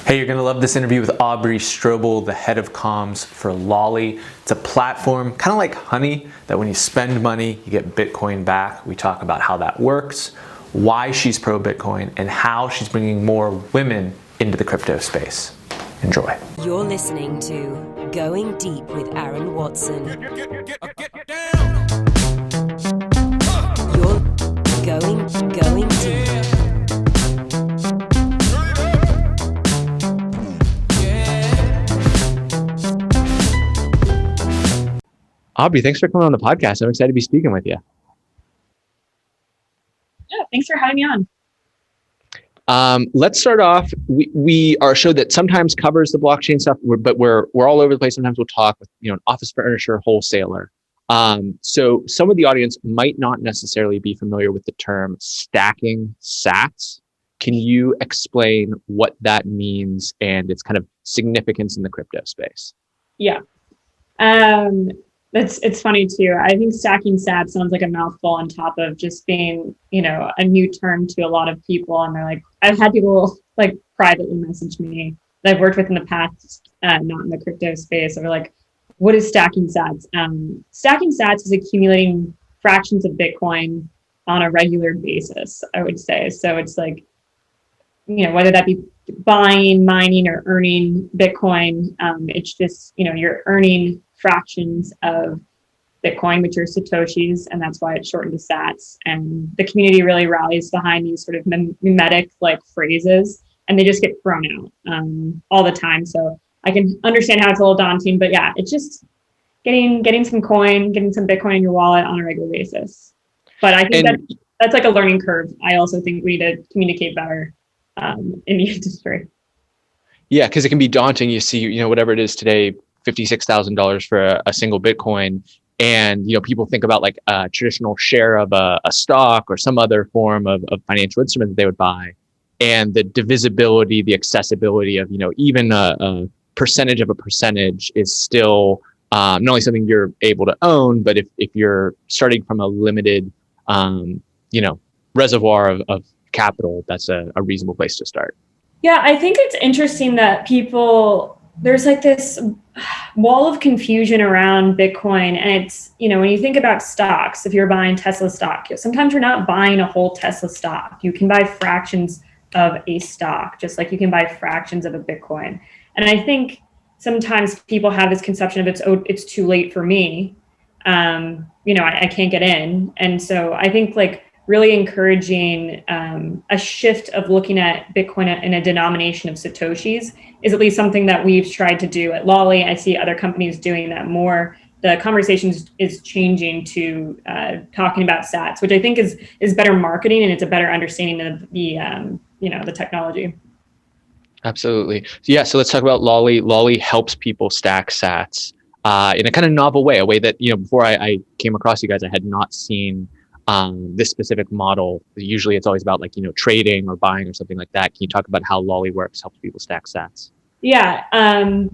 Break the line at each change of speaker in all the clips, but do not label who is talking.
Hey, you're gonna love this interview with Aubrey Strobel, the head of comms for Lolli. It's a platform, kind of like Honey, that when you spend money, you get Bitcoin back. We talk about how that works, why she's pro Bitcoin, and how she's bringing more women into the crypto space. Enjoy.
You're listening to Going Deep with Aaron Watson. You're going deep.
Aubrey, thanks for coming on the podcast. I'm excited to be speaking with you.
Yeah, thanks for having me on.
Let's start off. We are a show that sometimes covers the blockchain stuff, but we're all over the place. Sometimes we'll talk with an office furniture wholesaler. So some of the audience might not necessarily be familiar with the term stacking sats. Can you explain what that means and its kind of significance in the crypto space?
Yeah. It's funny too. I think stacking sats sounds like a mouthful on top of just being, a new term to a lot of people. And they're like, I've had people like privately message me that I've worked with in the past, not in the crypto space. They're like, what is stacking sats? Stacking sats is accumulating fractions of Bitcoin on a regular basis, I would say. So it's like, whether that be buying, mining, or earning Bitcoin, it's just, you're earning fractions of Bitcoin, which are Satoshis, and that's why it's shortened to sats. And the community really rallies behind these sort of mimetic like phrases, and they just get thrown out all the time. So I can understand how it's a little daunting, but yeah, it's just getting some coin, getting some Bitcoin in your wallet on a regular basis. But I think that's like a learning curve. I also think we need to communicate better in the industry.
Yeah, because it can be daunting. You see, whatever it is today, $56,000 for a single Bitcoin. And, people think about like a traditional share of a stock or some other form of financial instrument that they would buy. And the divisibility, the accessibility of, even a percentage of a percentage is still not only something you're able to own, but if you're starting from a limited, reservoir of capital, that's a reasonable place to start.
Yeah, I think it's interesting that there's like this wall of confusion around Bitcoin. And it's, when you think about stocks, if you're buying Tesla stock, sometimes you're not buying a whole Tesla stock. You can buy fractions of a stock, just like you can buy fractions of a Bitcoin. And I think sometimes people have this conception of it's too late for me. I can't get in. And so I think like really encouraging a shift of looking at Bitcoin in a denomination of Satoshis is at least something that we've tried to do at Lolli. I see other companies doing that more. The conversation is changing to talking about sats, which I think is better marketing, and it's a better understanding of the technology.
Absolutely. Yeah. So let's talk about Lolli. Lolli helps people stack sats in a kind of novel way, a way that, before I came across you guys, I had not seen this specific model. Usually it's always about like, trading or buying or something like that. Can you talk about how Lolli Works helps people stack sats?
Yeah.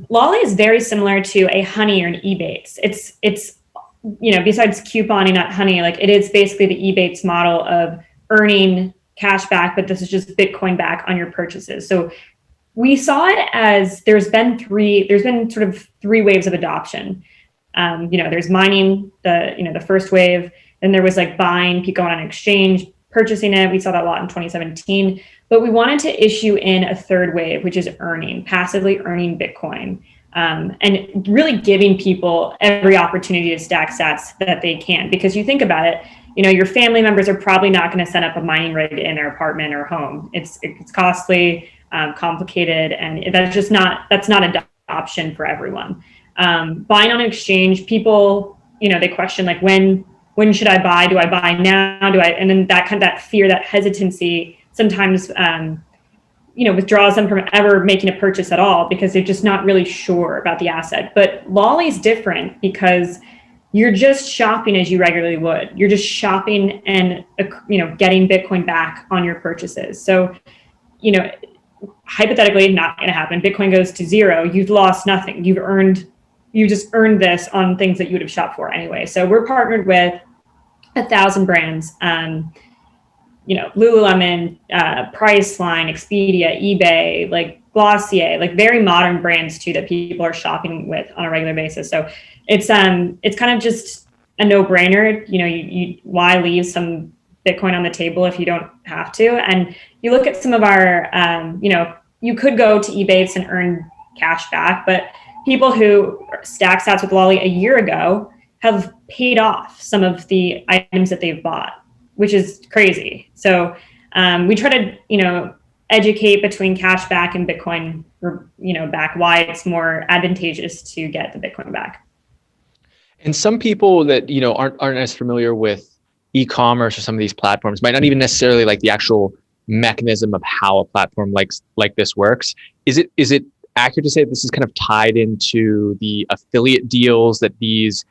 Lolli is very similar to a Honey or an Ebates. It's besides couponing at Honey, like it is basically the Ebates model of earning cash back, but this is just Bitcoin back on your purchases. So we saw it as there's been sort of three waves of adoption. There's mining, the first wave. Then there was like buying, people going on an exchange, purchasing it. We saw that a lot in 2017. But we wanted to issue in a third wave, which is passively earning Bitcoin, and really giving people every opportunity to stack sats that they can. Because you think about it, your family members are probably not going to set up a mining rig in their apartment or home. It's costly, complicated, and that's not an option for everyone. Buying on an exchange, people, they question like when should I buy? Do I buy now? And then that fear, that hesitancy sometimes, withdraws them from ever making a purchase at all because they're just not really sure about the asset. But Lolli's different because you're just shopping as you regularly would. You're just shopping and, getting Bitcoin back on your purchases. So, hypothetically, not going to happen. Bitcoin goes to zero. You've lost nothing. You just earned this on things that you would have shopped for anyway. So we're partnered with 1,000 brands, Lululemon, Priceline, Expedia, eBay, like Glossier, like very modern brands too that people are shopping with on a regular basis. So it's kind of just a no-brainer. You why leave some Bitcoin on the table if you don't have to? And you look at some of our, you could go to Ebates and earn cash back, but people who stack sats with Lolli a year ago have paid off some of the items that they've bought, which is crazy. So we try to, educate between cash back and Bitcoin, back, why it's more advantageous to get the Bitcoin back.
And some people that, aren't as familiar with e-commerce or some of these platforms might not even necessarily like the actual mechanism of how a platform like this works. Is it accurate to say that this is kind of tied into the affiliate deals that these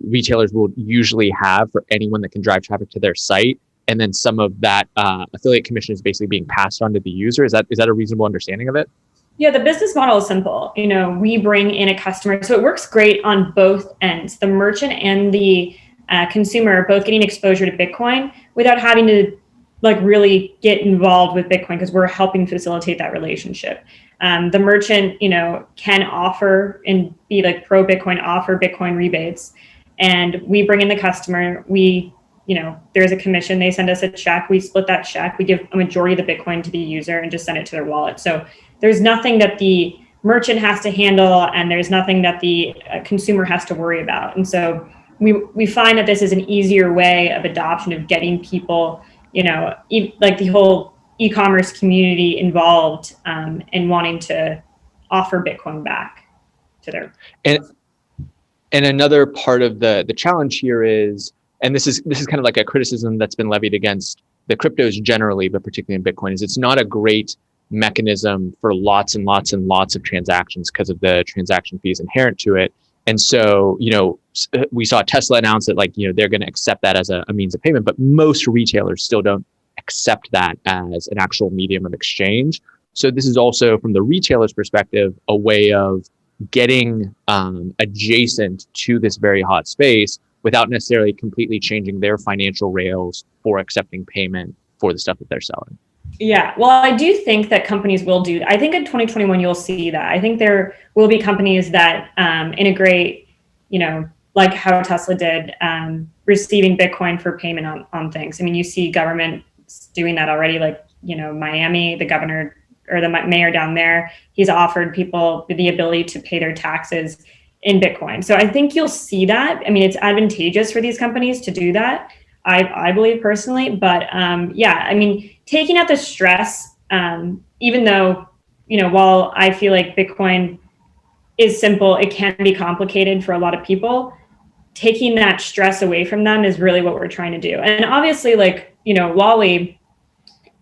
retailers will usually have for anyone that can drive traffic to their site? And then some of that affiliate commission is basically being passed on to the user. Is that a reasonable understanding of it?
Yeah, the business model is simple. We bring in a customer, so it works great on both ends. The merchant and the consumer are both getting exposure to Bitcoin without having to really get involved with Bitcoin, because we're helping facilitate that relationship. The merchant, can offer and be pro Bitcoin, offer Bitcoin rebates, and we bring in the customer. There's a commission. They send us a check. We split that check. We give a majority of the Bitcoin to the user and just send it to their wallet. So there's nothing that the merchant has to handle, and there's nothing that the consumer has to worry about. And so we find that this is an easier way of adoption, of getting people, the whole e-commerce community involved in wanting to offer Bitcoin back to their.
And another part of the challenge here is, and this is kind of like a criticism that's been levied against the cryptos generally, but particularly in Bitcoin, is it's not a great mechanism for lots and lots and lots of transactions because of the transaction fees inherent to it. And so, we saw Tesla announce that they're going to accept that as a means of payment, but most retailers still don't accept that as an actual medium of exchange. So this is also, from the retailer's perspective, a way of getting adjacent to this very hot space without necessarily completely changing their financial rails for accepting payment for the stuff that they're selling.
Yeah, well, I do think that companies will do that. I think in 2021, you'll see that. I think there will be companies that integrate, like how Tesla did, receiving Bitcoin for payment on things. I mean, you see government doing that already, Miami, the governor or the mayor down there, he's offered people the ability to pay their taxes in Bitcoin. So I think you'll see that. I mean, it's advantageous for these companies to do that, I believe personally. But taking out the stress, even though, while I feel like Bitcoin is simple, it can be complicated for a lot of people. Taking that stress away from them is really what we're trying to do. And obviously, Lolli,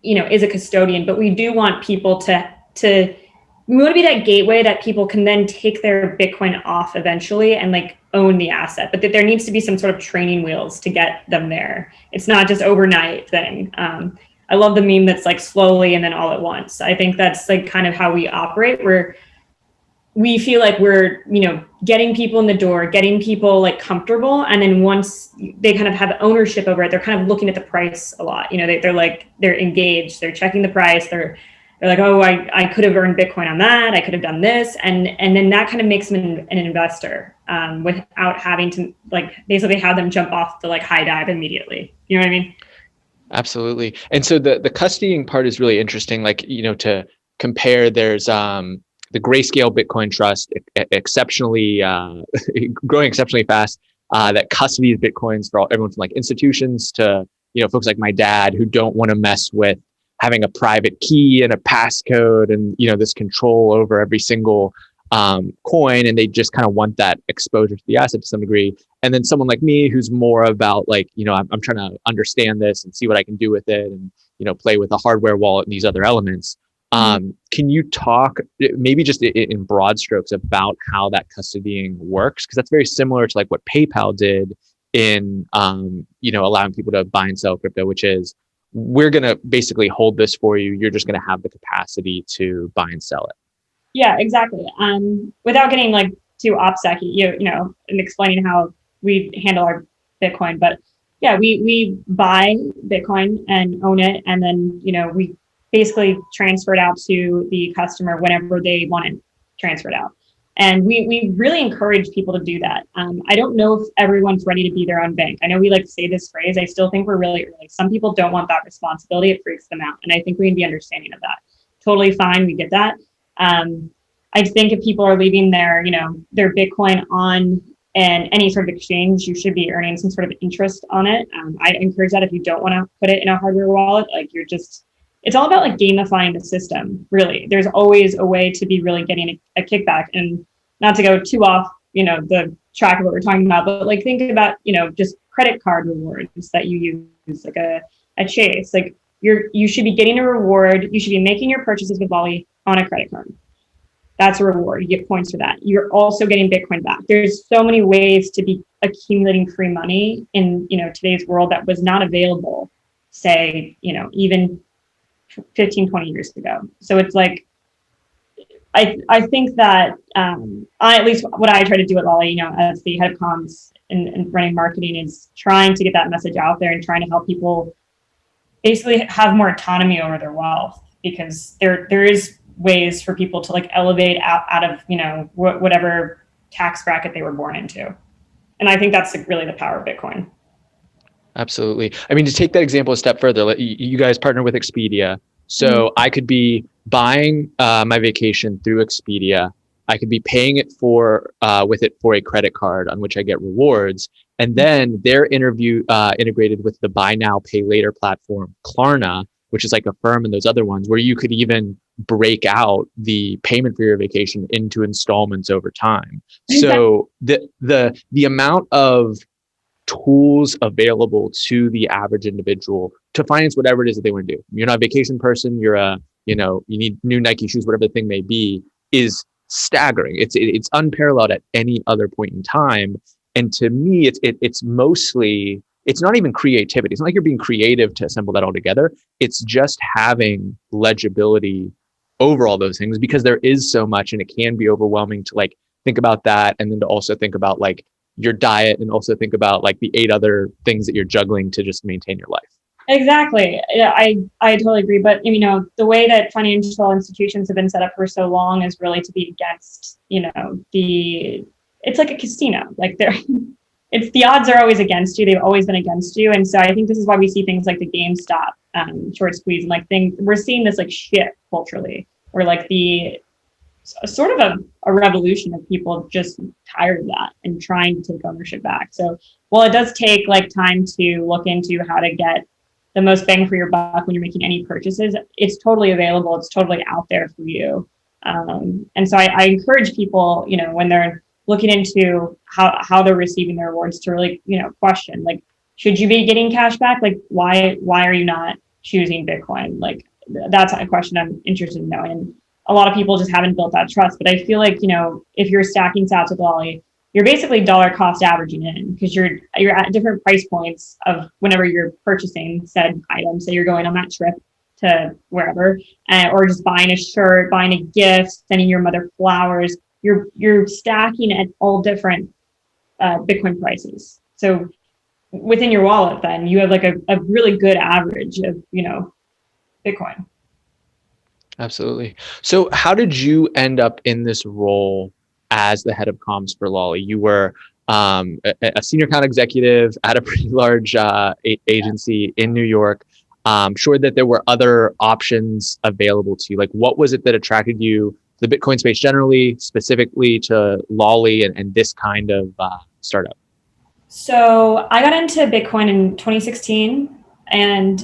is a custodian, but we do want people we want to be that gateway that people can then take their Bitcoin off eventually and own the asset, but that there needs to be some sort of training wheels to get them there. It's not just overnight thing. I love the meme that's slowly and then all at once. I think that's kind of how we operate, where we feel like we're, getting people in the door, getting people comfortable. And then once they kind of have ownership over it, they're kind of looking at the price a lot. They're engaged, they're checking the price. They're like, oh, I could have earned Bitcoin on that. I could have done this. And then that kind of makes them an investor without having to basically have them jump off the high dive immediately. You know what I mean?
Absolutely. And so the custodying part is really interesting. To compare, there's the Grayscale Bitcoin Trust, exceptionally growing exceptionally fast, that custodies Bitcoins for everyone from institutions to folks like my dad who don't want to mess with having a private key and a passcode and this control over every single coin, and they just kind of want that exposure to the asset to some degree. And then someone like me who's more about I'm trying to understand this and see what I can do with it, and play with the hardware wallet and these other elements. Can you talk maybe just in broad strokes about how that custodying works? Because that's very similar to what PayPal did in allowing people to buy and sell crypto, which is, we're going to basically hold this for you. You're just going to have the capacity to buy and sell it.
Yeah, exactly. Without getting too OPSEC, and explaining how we handle our Bitcoin, but yeah, we buy Bitcoin and own it, and then we basically transferred out to the customer whenever they want it transferred out. And we really encourage people to do that. I don't know if everyone's ready to be their own bank. I know we like to say this phrase. I still think we're really early. Some people don't want that responsibility. It freaks them out. And I think we can be understanding of that. Totally fine. We get that. I think if people are leaving their Bitcoin on and any sort of exchange, you should be earning some sort of interest on it. I encourage that if you don't want to put it in a hardware wallet, like it's all about like gamifying the system, really. There's always a way to be really getting a kickback, and not to go too off, the track of what we're talking about, but like think about, just credit card rewards that you use, like a Chase. Like you should be getting a reward. You should be making your purchases with Lolli on a credit card. That's a reward. You get points for that. You're also getting Bitcoin back. There's so many ways to be accumulating free money in, today's world that was not available, say, even 15, 20 years ago. So it's like, I think that at least what I try to do at Lolli, as the head of comms and running marketing, is trying to get that message out there and trying to help people basically have more autonomy over their wealth, because there is ways for people to like elevate out of, whatever tax bracket they were born into. And I think that's really the power of Bitcoin.
Absolutely. I mean, to take that example a step further, you guys partner with Expedia. So I could be buying my vacation through Expedia. I could be paying it for a credit card on which I get rewards. And then they're integrated with the buy now, pay later platform, Klarna, which is like Affirm and those other ones, where you could even break out the payment for your vacation into installments over time. So the amount of tools available to the average individual to finance whatever it is that they want to do. You're not a vacation person, you need new Nike shoes, whatever the thing may be, is staggering. It's unparalleled at any other point in time. And to me, it's mostly, it's not even creativity. It's not like you're being creative to assemble that all together. It's just having legibility over all those things, because there is so much, and it can be overwhelming to like think about that, and then to also think about like your diet, and also think about like the 8 other things that you're juggling to just maintain your life.
Exactly. Yeah, I totally agree. But, the way that financial institutions have been set up for so long is really to be against, it's like a casino. Like the odds are always against you. They've always been against you. And so I think this is why we see things like the GameStop short squeeze and we're seeing this like shift culturally, or like sort of a revolution of people just tired of that and trying to take ownership back. So while it does take like time to look into how to get the most bang for your buck when you're making any purchases, it's totally available. It's totally out there for you. And so I encourage people, when they're looking into how they're receiving their rewards, to really, question, like, should you be getting cash back? Like, why are you not choosing Bitcoin? Like, that's a question I'm interested in knowing. And a lot of people just haven't built that trust. But I feel like, if you're stacking sats with Lolli, you're basically dollar cost averaging in, because you're at different price points of whenever you're purchasing said items. So you're going on that trip to wherever, or just buying a shirt, buying a gift, sending your mother flowers. You're stacking at all different Bitcoin prices. So within your wallet, then you have like a really good average of, Bitcoin.
Absolutely. So how did you end up in this role as the head of comms for Lolli? You were a senior account executive at a pretty large agency in New York. I'm sure that there were other options available to you. Like, what was it that attracted you to the Bitcoin space generally, specifically to Lolli and this kind of startup?
So I got into Bitcoin in 2016 and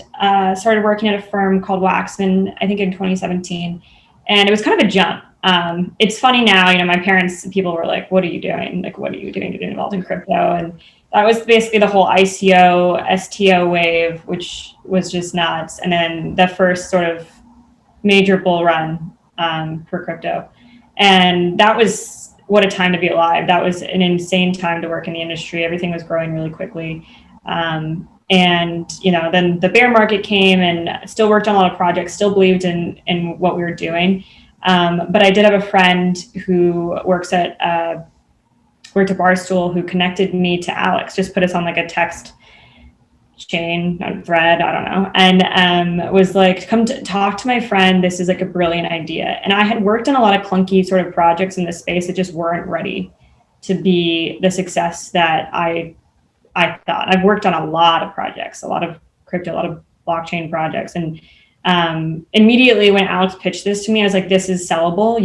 started working at a firm called Waxman, I think in 2017. And it was kind of a jump. It's funny now, my parents, people were like, what are you doing? Like, what are you doing to get involved in crypto? And that was basically the whole ICO, STO wave, which was just nuts. And then the first sort of major bull run for crypto. And that was, what a time to be alive. That was an insane time to work in the industry. Everything was growing really quickly. And, then the bear market came, and still worked on a lot of projects, still believed in what we were doing. But I did have a friend who worked at Barstool, who connected me to Alex, just put us on like a text chain, thread, I don't know, and was like, come to talk to my friend. This is like a brilliant idea. And I had worked on a lot of clunky sort of projects in this space that just weren't ready to be the success that I thought. I've worked on a lot of projects, a lot of crypto, a lot of blockchain projects. And immediately when Alex pitched this to me, I was like, this is sellable.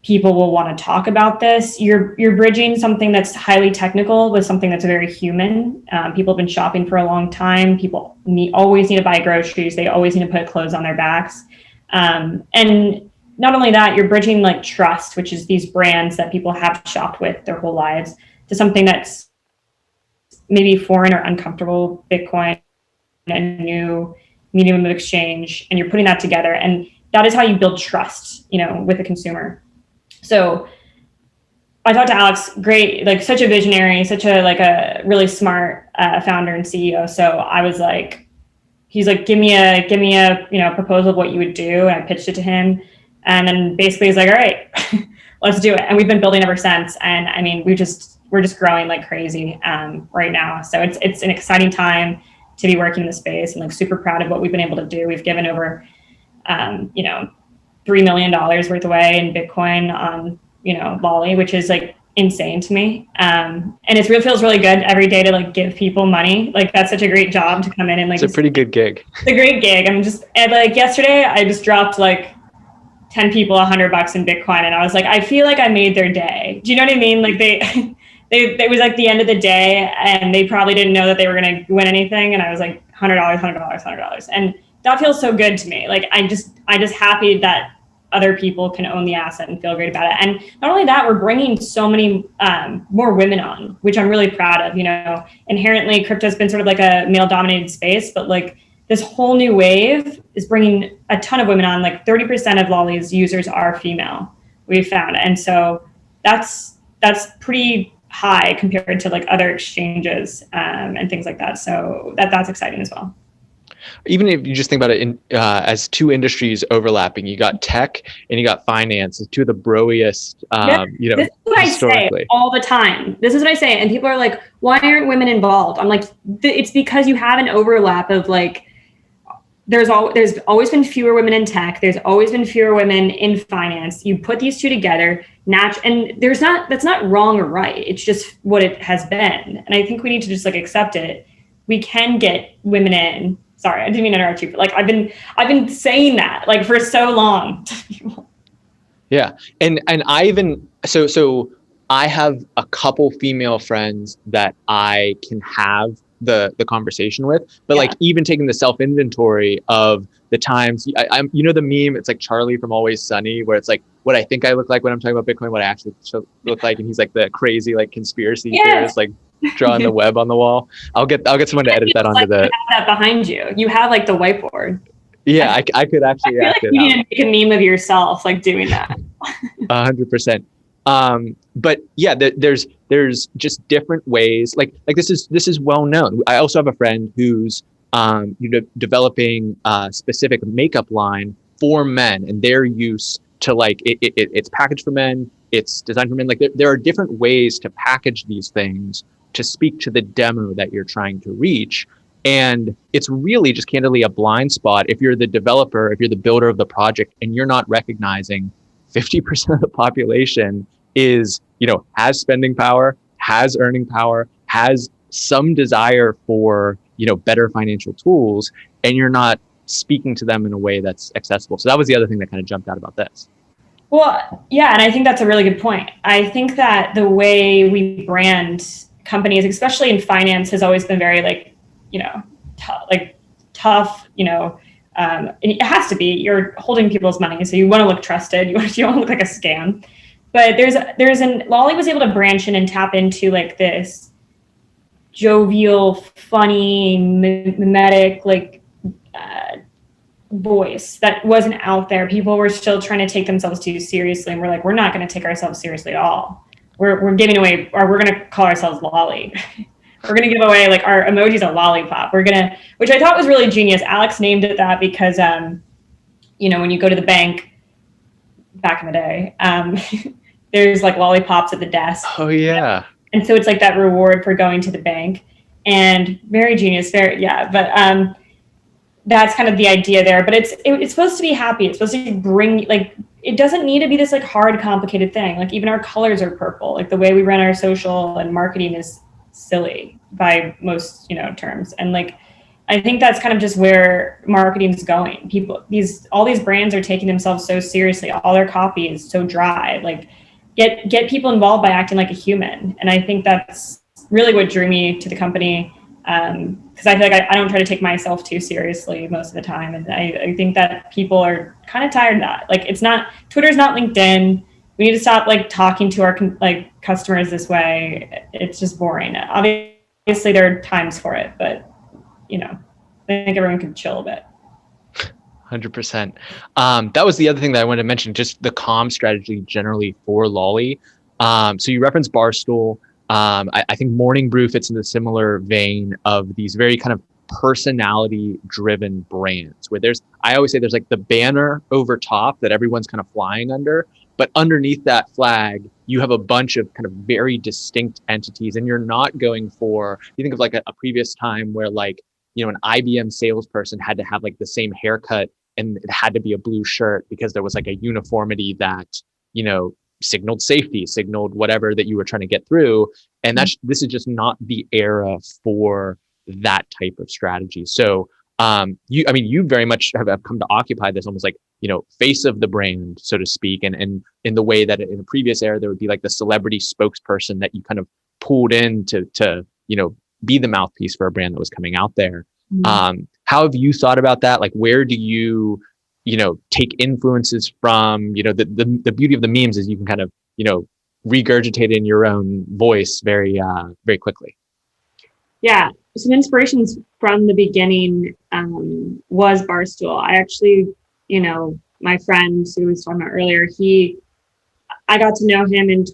People will want to talk about this. You're bridging something that's highly technical with something that's very human. People have been shopping for a long time. People always need to buy groceries. They always need to put clothes on their backs. And not only that, you're bridging like trust, which is these brands that people have shopped with their whole lives, to something that's maybe foreign or uncomfortable, Bitcoin, a new medium of exchange, and you're putting that together. And that is how you build trust, with the consumer. So I talked to Alex, great, like such a visionary, such a really smart founder and CEO. So I was like, he's like, give me a proposal of what you would do. And I pitched it to him. And then basically he's like, all right, let's do it. And we've been building ever since. And I mean, we're just growing like crazy right now. So it's an exciting time to be working in the space, and like super proud of what we've been able to do. We've given over, $3 million worth away in Bitcoin on, Lolli, which is like insane to me. And feels really good every day to like give people money. Like that's such a great job to come in and like,
it's a pretty good gig.
It's a great gig. And like yesterday I just dropped like 10 people $100 in Bitcoin. And I was like, I feel like I made their day. Do you know what I mean? Like it was like the end of the day and they probably didn't know that they were going to win anything. And I was like, $100. And that feels so good to me. Like, I just happy that other people can own the asset and feel great about it. And not only that, we're bringing so many more women on, which I'm really proud of. Inherently crypto has been sort of like a male dominated space, but like this whole new wave is bringing a ton of women on. Like 30% of Lolli's users are female, we've found. And so that's pretty high compared to like other exchanges and things like that. So that's exciting as well.
Even if you just think about it as two industries overlapping, you got tech and you got finance, two of the broiest,
this is what historically. I say all the time. This is what I say. And people are like, why aren't women involved? I'm like, it's because you have an overlap of like, there's always been fewer women in tech. There's always been fewer women in finance. You put these two together, and that's not wrong or right. It's just what it has been. And I think we need to just like accept it. We can get women in. Sorry, I didn't mean to interrupt you, but like I've been saying that like for so long.
Yeah. And I even so I have a couple female friends that I can have the conversation with, but like even taking the self-inventory of the times I'm the meme, it's like Charlie from Always Sunny, where it's like what I think I look like when I'm talking about Bitcoin, what I actually look like, and he's like the crazy like conspiracy theorist, like drawing the web on the wall. I'll get someone to edit that onto the.
That behind you, you have like the whiteboard.
Yeah, I could actually.
I feel like you need to make a meme of yourself, like doing that.
100%. But yeah, there's just different ways. Like this is well known. I also have a friend who's developing a specific makeup line for men, and their use to like it's packaged for men. It's designed for men. Like there are different ways to package these things to speak to the demo that you're trying to reach. And it's really just candidly a blind spot if you're the developer, if you're the builder of the project, and you're not recognizing 50% of the population is, has spending power, has earning power, has some desire for, better financial tools, and you're not speaking to them in a way that's accessible. So that was the other thing that kind of jumped out about this.
Well, yeah, and I think that's a really good point. I think that the way we brand companies, especially in finance, has always been very tough, and it has to be. You're holding people's money, so you want to look trusted. You want to look like a scam. But Lolli was able to branch in and tap into like this jovial, funny, mimetic, voice that wasn't out there. People were still trying to take themselves too seriously, and we're like, we're not going to take ourselves seriously at all. We're giving away, or we're going to call ourselves Lolli. We're going to give away like our emoji's a lollipop. Which I thought was really genius. Alex named it that because, when you go to the bank back in the day, there's like lollipops at the desk.
Oh yeah.
And so it's like that reward for going to the bank. and very genius, but that's kind of the idea there. But it's supposed to be happy. It's supposed to bring, like, it doesn't need to be this like hard, complicated thing. Like even our colors are purple. Like the way we run our social and marketing is silly by most, terms. And like, I think that's kind of just where marketing is going. All these brands are taking themselves so seriously. All their copy is so dry. Like get people involved by acting like a human. And I think that's really what drew me to the company. Because I feel like I don't try to take myself too seriously most of the time. And I think that people are kind of tired of that. Like Twitter's not LinkedIn. We need to stop like talking to our customers this way. It's just boring. Obviously there are times for it, but I think everyone could chill a bit.
100%. That was the other thing that I wanted to mention, just the comm strategy generally for Lolli. So you referenced Barstool. I think Morning Brew fits in the similar vein of these very kind of personality driven brands where I always say there's like the banner over top that everyone's kind of flying under, but underneath that flag, you have a bunch of kind of very distinct entities, and you're not going for, you think of like a previous time where like, an IBM salesperson had to have like the same haircut and it had to be a blue shirt because there was like a uniformity that, signaled safety, signaled whatever that you were trying to get through. And this is just not the era for that type of strategy. So you very much have come to occupy this almost like, face of the brand, so to speak. And in the way that in a previous era, there would be like the celebrity spokesperson that you kind of pulled in to be the mouthpiece for a brand that was coming out there. Mm-hmm. How have you thought about that? Like, where do you take influences from? The beauty of the memes is you can kind of, regurgitate in your own voice very, very quickly.
Yeah. Some inspirations from the beginning was Barstool. I actually, my friend who was talking about earlier, I got to know him in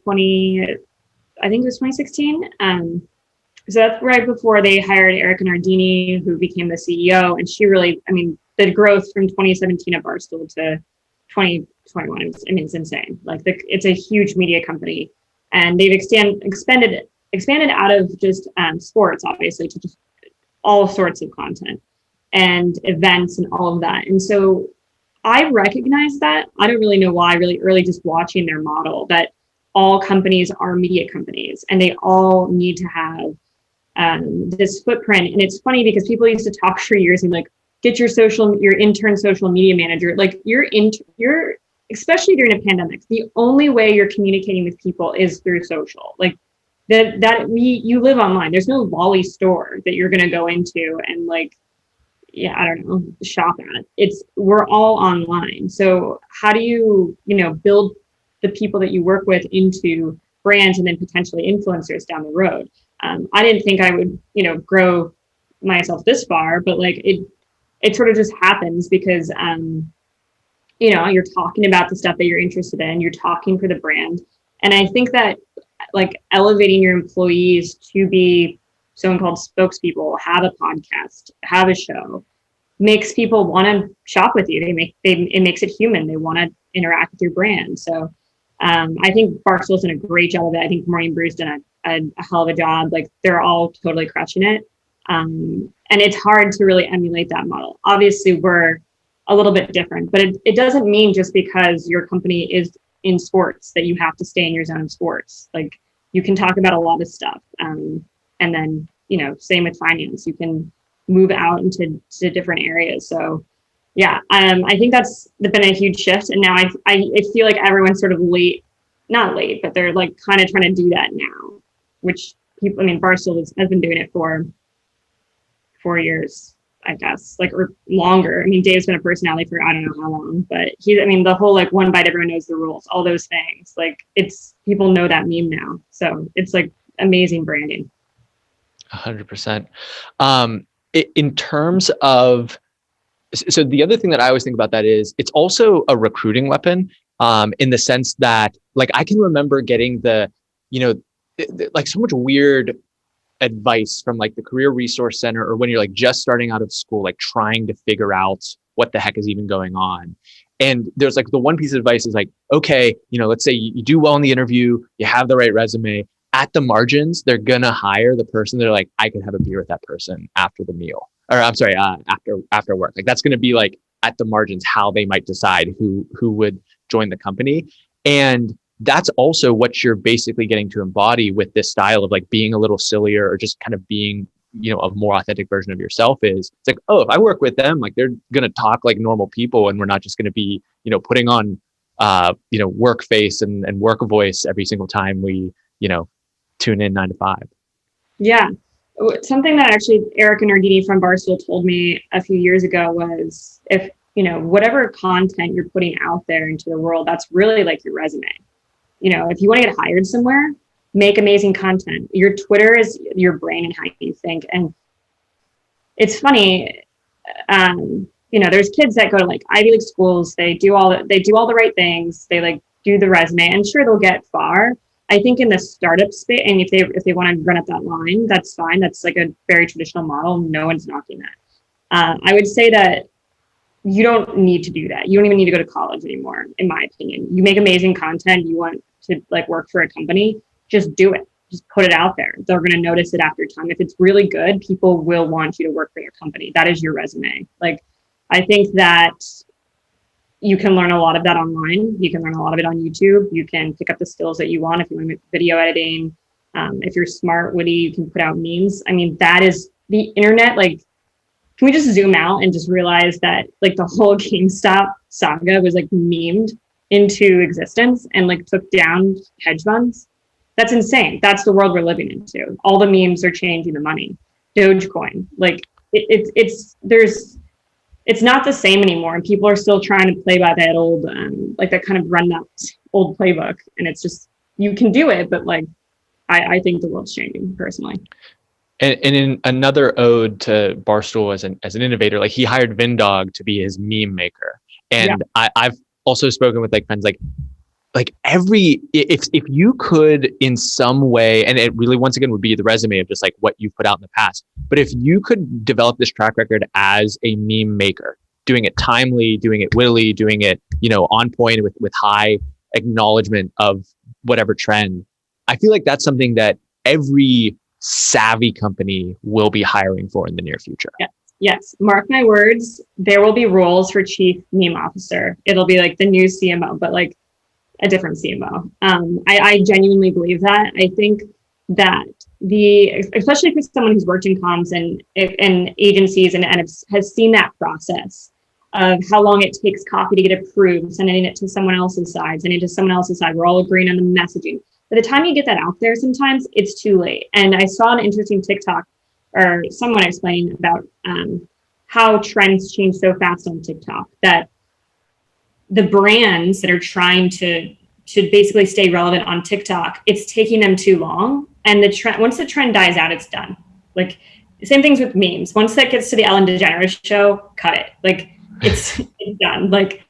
I think it was 2016. So that's right before they hired Erica Nardini, who became the CEO. And she really, the growth from 2017 at Barstool to 2021, it's insane. Like it's a huge media company, and they've expanded out of just sports, obviously, to just all sorts of content and events and all of that. And so I recognize that. I don't really know why, really early, just watching their model, that all companies are media companies and they all need to have this footprint. And it's funny because people used to talk for years and like, get your intern social media manager. Like you're especially during a pandemic, the only way you're communicating with people is through social. Like you live online. There's no Lolli store that you're going to go into and like, I don't know, shop at. We're all online. So how do you, build the people that you work with into brands and then potentially influencers down the road? I didn't think I would, grow myself this far, but like it sort of just happens because, you're talking about the stuff that you're interested in, you're talking for the brand. And I think that like elevating your employees to be so-called spokespeople, have a podcast, have a show, makes people want to shop with you. It makes it human. They want to interact with your brand. So I think Barstool's done a great job of it. I think Morning Brew's done a hell of a job. Like they're all totally crushing it. And it's hard to really emulate that model. Obviously, we're a little bit different, but it doesn't mean just because your company is in sports that you have to stay in your zone of sports. Like you can talk about a lot of stuff. And then, same with finance, you can move out into different areas. So yeah, I think that's been a huge shift. And now I feel like everyone's sort of not late, but they're like kind of trying to do that now, which Barstool has been doing it for 4 years, I guess, or longer. Dave's been a personality for I don't know how long, but the whole like one bite, everyone knows the rules, all those things. Like people know that meme now. So it's like amazing branding.
100%. In terms of, so the other thing that I always think about that is it's also a recruiting weapon, in the sense that like I can remember getting like so much weird advice from like the Career Resource Center, or when you're like just starting out of school, like trying to figure out what the heck is even going on. And there's like the one piece of advice is like, okay, let's say you do well in the interview, you have the right resume, at the margins, they're going to hire the person. They're like, I could have a beer with that person after the meal, or I'm sorry, after work. Like that's going to be like at the margins, how they might decide who would join the company. And that's also what you're basically getting to embody with this style of like being a little sillier or just kind of being, a more authentic version of yourself. Is it's like, oh, if I work with them, like they're going to talk like normal people, and we're not just going to be, putting on, work face and work voice every single time we, tune in 9 to 5.
Yeah. Something that actually Eric and Arditi from Barstool told me a few years ago was if, whatever content you're putting out there into the world, that's really like your resume. If you want to get hired somewhere, make amazing content. Your Twitter is your brain and how you think. And it's funny, there's kids that go to like Ivy League schools. They do all the right things. They like do the resume, and sure, they'll get far. I think in the startup space, and if they want to run up that line, that's fine. That's like a very traditional model. No one's knocking that. I would say that you don't need to do that. You don't even need to go to college anymore, in my opinion. You make amazing content. You want to like work for a company, just do it. Just put it out there. They're going to notice it after time. If it's really good, people will want you to work for their company. That is your resume. Like, I think that you can learn a lot of that online. You can learn a lot of it on YouTube. You can pick up the skills that you want. If you want to make video editing, if you're smart, witty, you can put out memes. I mean, that is the internet. Like, can we just zoom out and just realize that like the whole GameStop saga was like memed into existence and like took down hedge funds? That's insane. That's the world we're living into. All the memes are changing the money. Dogecoin, like it's not the same anymore, and people are still trying to play by that old like that kind of run that old playbook. And it's just, you can do it, but like I think the world's changing personally.
And in another ode to Barstool as an innovator, like he hired Vindog to be his meme maker. And yeah. I've also spoken with like friends like if you could in some way, and it really once again would be the resume of just like what you've put out in the past, but if you could develop this track record as a meme maker, doing it timely, doing it wittily, doing it, on point with high acknowledgement of whatever trend, I feel like that's something that every savvy company will be hiring for in the near future.
Yes. Mark my words, there will be roles for chief meme officer. It'll be like the new CMO, but like a different CMO. I genuinely believe that. I think that especially for someone who's worked in comms and agencies and has seen that process of how long it takes copy to get approved, sending it to someone else's side, sending it to someone else's side. We're all agreeing on the messaging. By the time you get that out there, sometimes it's too late. And I saw an interesting TikTok or someone explaining about how trends change so fast on TikTok that the brands that are trying to basically stay relevant on TikTok, it's taking them too long. And once the trend dies out, it's done. Like same things with memes. Once that gets to the Ellen DeGeneres show, cut it. Like it's done. Like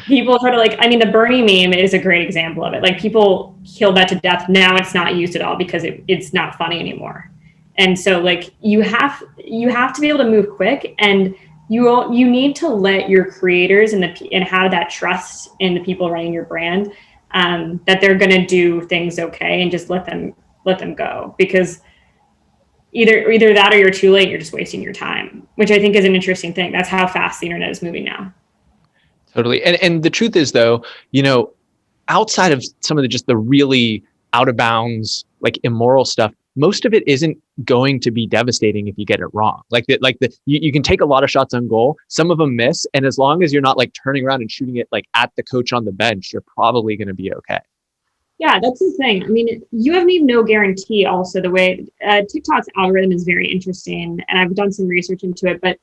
people try to the Bernie meme is a great example of it. Like people killed that to death. Now it's not used at all because it's not funny anymore. And so like you have to be able to move quick, and you need to let your creators and have that trust in the people running your brand, that they're going to do things okay, and just let them go, because either that or you're too late. You're just wasting your time, which I think is an interesting thing. That's how fast the internet is moving now.
Totally. And the truth is though, outside of some of the really out of bounds, like immoral stuff, most of it isn't going to be devastating if you get it wrong. You can take a lot of shots on goal, some of them miss, and as long as you're not like turning around and shooting it like at the coach on the bench, you're probably going to be okay.
Yeah, that's the thing. I mean, you have no guarantee. Also, the way TikTok's algorithm is very interesting, and I've done some research into it, but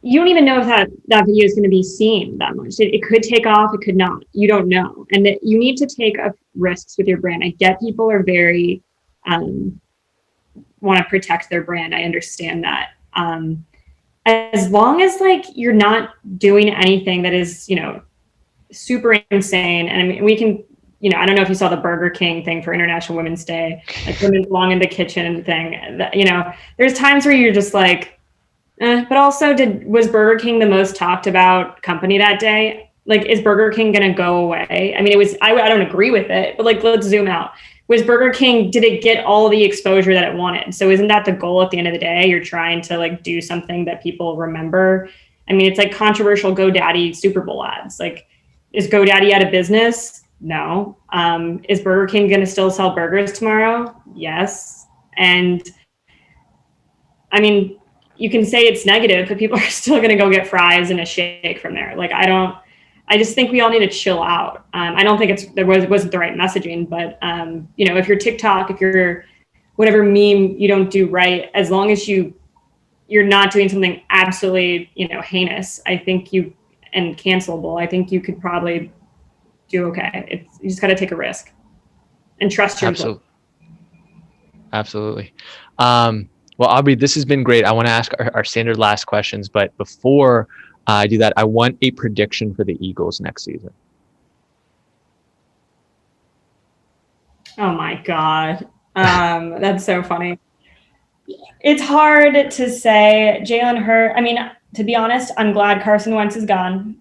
you don't even know if that video is going to be seen that much. It could take off, it could not. You don't know, and you need to take risks with your brand. I get people are very want to protect their brand. I understand that. As long as like you're not doing anything that is, super insane. And I mean, we can, I don't know if you saw the Burger King thing for International Women's Day, like women belong in the kitchen thing. There's times where you're just like, but also was Burger King the most talked about company that day? Like, is Burger King going to go away? I mean, I don't agree with it, but like, let's zoom out. Was Burger King, did it get all the exposure that it wanted? So isn't that the goal at the end of the day? You're trying to like do something that people remember. I mean, it's like controversial GoDaddy Super Bowl ads. Like, is GoDaddy out of business? No. Is Burger King going to still sell burgers tomorrow? Yes. And I mean, you can say it's negative, but people are still going to go get fries and a shake from there. Like, I just think we all need to chill out. I don't think wasn't the right messaging, but you know, if you're TikTok, if you're whatever meme you don't do right, as long as you're not doing something absolutely, you know, heinous, I think and cancelable, I think you could probably do okay. You just got to take a risk and trust your employees.
Absolutely. Well, Aubrey, this has been great. I want to ask our standard last questions, but before I do that, I want a prediction for the Eagles next season.
Oh my God. That's so funny. It's hard to say. Jalen Hurts, I mean, to be honest, I'm glad Carson Wentz is gone.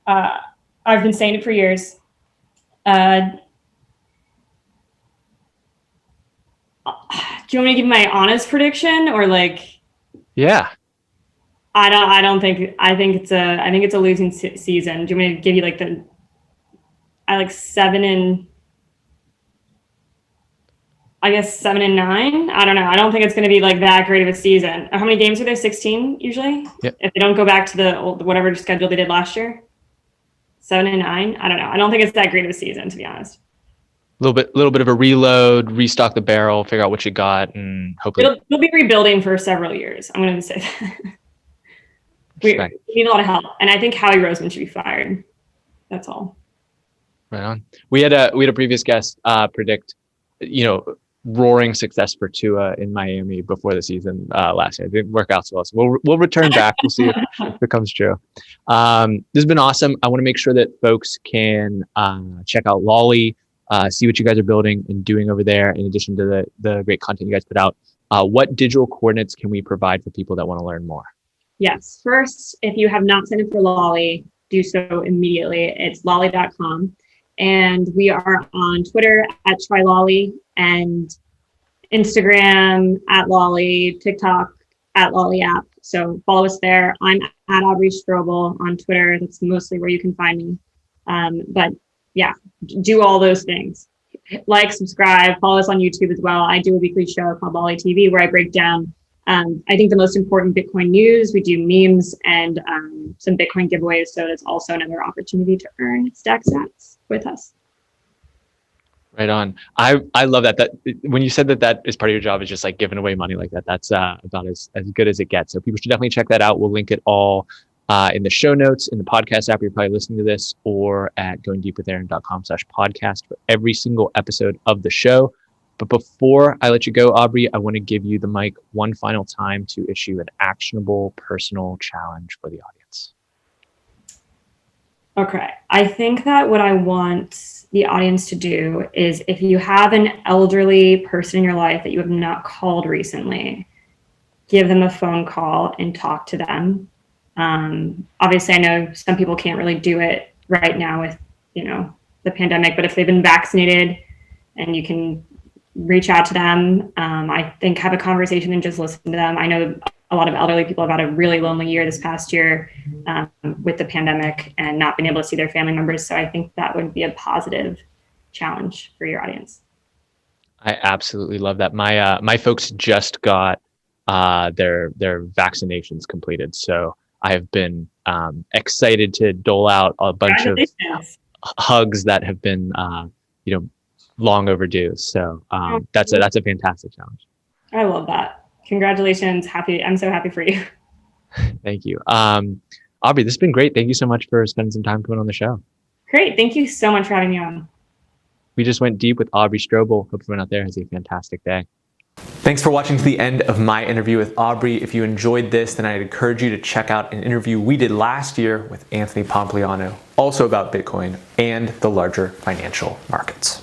I've been saying it for years. Do you want me to give my honest prediction or like?
Yeah.
I think it's a losing season. Do you want me to give you like 7-9? I don't know. I don't think it's going to be like that great of a season. How many games are there? 16 usually?
Yep.
If they don't go back to the old, whatever schedule they did last year. 7-9. I don't know. I don't think it's that great of a season, to be honest.
Little bit of a reload, restock the barrel, figure out what you got, and hopefully
We'll be rebuilding for several years. I'm going to say that. We need a lot of help, and I think Howie Roseman should be fired. That's all.
Right on. We had a previous guest predict, you know, roaring success for Tua in Miami before the season last year. It didn't work out so well. So we'll return back. We'll see if it comes true. This has been awesome. I want to make sure that folks can check out Lolli, see what you guys are building and doing over there, in addition to the great content you guys put out. What digital coordinates can we provide for people that want to learn more?
Yes. First, if you have not signed up for Lolli, do so immediately. It's lolli.com. And we are on Twitter at @TryLolli and Instagram at Lolli, TikTok at Lolli app. So follow us there. I'm at Aubrey Strobel on Twitter. That's mostly where you can find me. But yeah, do all those things. Like, subscribe, follow us on YouTube as well. I do a weekly show called Lolli TV where I break down I think the most important Bitcoin news. We do memes and some Bitcoin giveaways. So it's also another opportunity to earn stack sats with us.
Right on. I love that when you said that is part of your job, is just like giving away money like that. That's about as good as it gets. So people should definitely check that out. We'll link it all in the show notes, in the podcast app you're probably listening to this, or at goingdeepwithaaron.com/podcast for every single episode of the show. But before I let you go, Aubrey, I want to give you the mic one final time to issue an actionable personal challenge for the audience.
Okay. I think that what I want the audience to do is, if you have an elderly person in your life that you have not called recently, give them a phone call and talk to them. Obviously, I know some people can't really do it right now with, the pandemic, but if they've been vaccinated and you can reach out to them, I think have a conversation and just listen to them. I know a lot of elderly people have had a really lonely year this past year with the pandemic and not being able to see their family members. So I think that would be a positive challenge for your audience.
I absolutely love that. My folks just got their vaccinations completed. So I have been excited to dole out a bunch of hugs that have been, long overdue. So that's a fantastic challenge.
I love that. Congratulations. I'm so happy for you.
Thank you. Aubrey, this has been great. Thank you so much for spending some time coming on the show.
Great. Thank you so much for having me on.
We just went deep with Aubrey Strobel. Hope everyone out there has a fantastic day.
Thanks for watching to the end of my interview with Aubrey. If you enjoyed this, then I'd encourage you to check out an interview we did last year with Anthony Pompliano, also about Bitcoin and the larger financial markets.